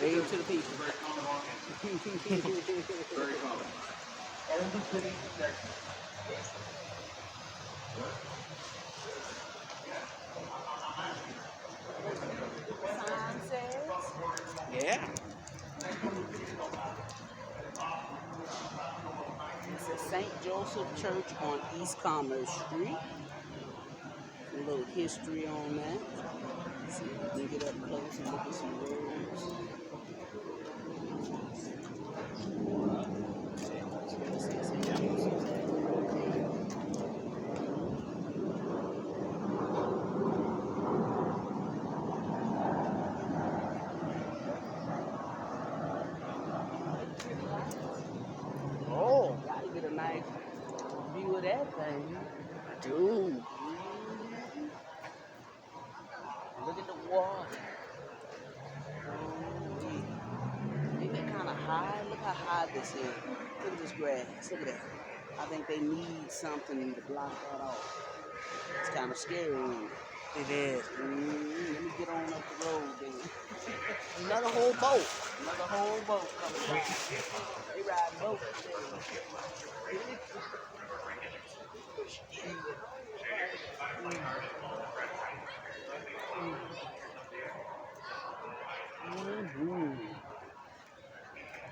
Wave to the people. Very common. Oldest city in Texas. Sign says. Yeah. It's a St. Joseph Church on East Commerce Street. A little history on that. See if we can get up close and look at some roads. Oh, gotta get a nice view of that thing. Dude. Look at the water. Ain't that kind of high? Look how high this is. Look at this grass. Look at that. I think they need something to block that off. It's kind of scary, isn't it? It is. Let me get on up the road, then. Another whole boat. Another whole boat coming by. They ride boats.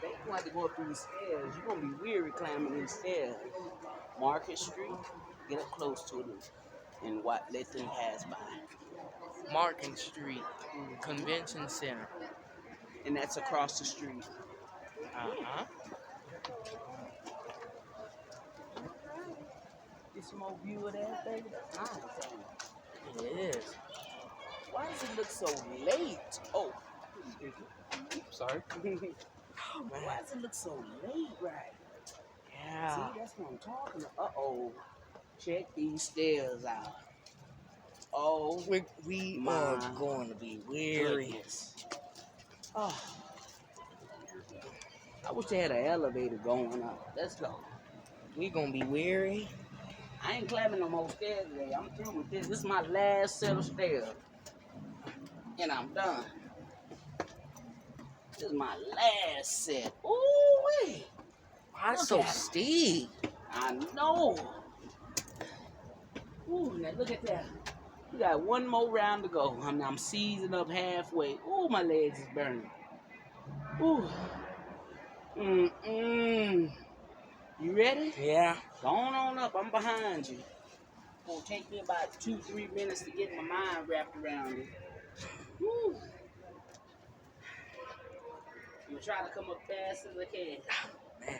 They want to go up these stairs. You're going to be weary climbing these stairs. Market Street, get up close to them and let them pass by. Market Street, Convention Center. And that's across the street. Uh-huh. Get some more view of that, baby. That's nice. It is. Why does it look so late? Oh. Sorry. Why does it look so late, right? Yeah. See, that's what I'm talking about. Uh-oh. Check these stairs out. Oh, We are going to be weary. goodness. Oh. I wish they had an elevator going up. Let's go. We gonna be weary. I ain't climbing no more stairs today. I'm through with this. This is my last set of stairs. And I'm done. This is my last set. Ooh-wee. Why Look so at 'em. steep? I know. Ooh, now look at that. We got one more round to go. I'm seizing up halfway. Ooh, my legs is burning. Ooh. You ready? Yeah. Go on up. I'm behind you. It'll take me about 2-3 minutes to get my mind wrapped around it. Woo. I'm gonna try to come up fast as I can. Man.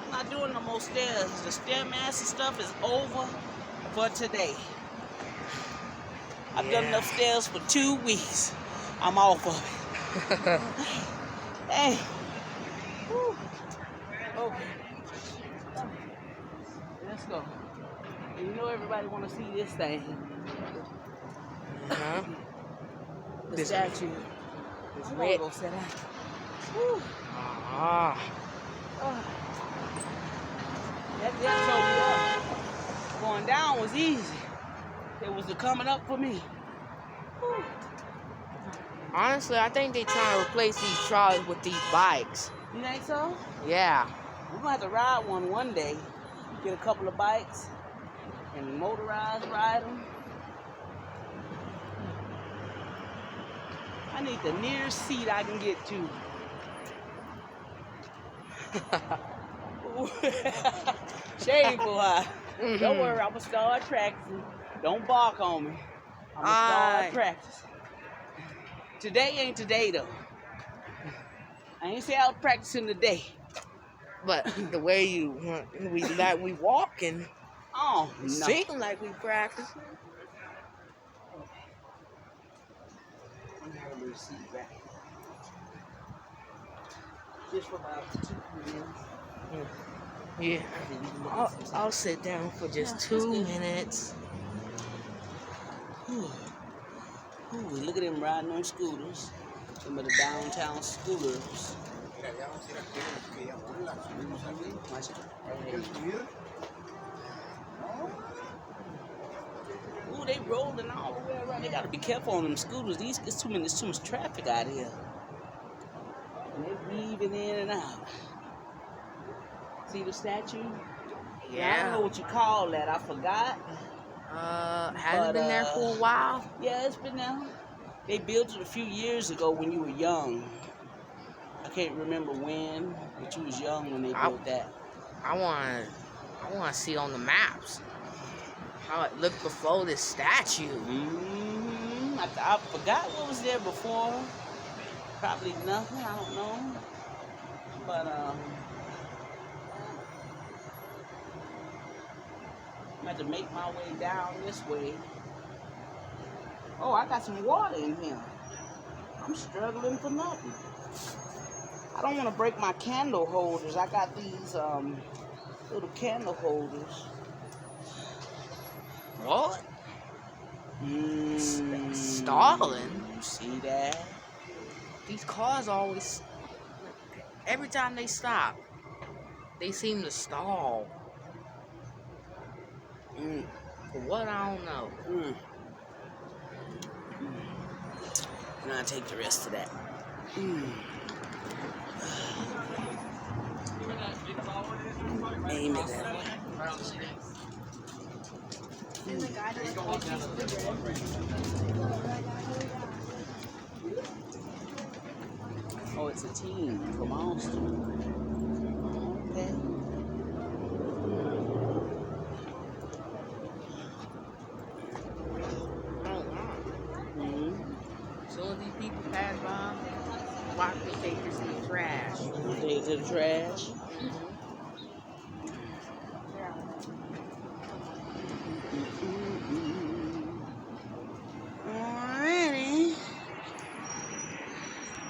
I'm not doing no more stairs. The Stairmaster stuff is over for today. I've done enough stairs for 2 weeks. I'm off of it. Hey. Woo. Okay. Let's go. And you know everybody want to see this thing. Uh-huh. The This statue. It's I'm red. gonna go sit down. Woo. Ah. Oh. That told me up. Going down was easy. It was the coming up for me. Whew. Honestly, I think they trying to replace these trolleys with these bikes. You think so? Yeah. We're gonna have to ride one day. Get a couple of bikes and motorized ride them. I need the nearest seat I can get to. Shameful, huh? Don't worry, I'm gonna start practicing. Don't bark on me. I'm gonna start practicing. Today ain't today though. I ain't say I was practicing today. But the way we walking, Oh, no. seem like we practicing. I'm gonna have a little seat back. Just for about 2 minutes. Yeah. I'll sit down for just 2 minutes. Look at them riding on scooters. Some of the downtown scooters. Ooh, they rolling all the way around. They gotta be careful on them scooters. It's too much traffic out here. And they weaving in and out. See the statue? Yeah. I don't know what you call that. I forgot. Has it been there for a while? Yeah, it's been there. They built it a few years ago when you were young. I can't remember when, but you was young when they built that. I wanna see on the maps how it looked before this statue. I forgot what was there before. Probably nothing. I don't know. But I'm going to make my way down this way. Oh, I got some water in here. I'm struggling for nothing. I don't want to break my candle holders. I got these little candle holders. What? Stalling? You see that? These cars always, every time they stop, they seem to stall. For what, I don't know. And I'll take the rest of that. Aim it that way. Oh, it's a team from Austin. Okay. Soon as these people pass by, watch me take this in the trash. Take it to the trash.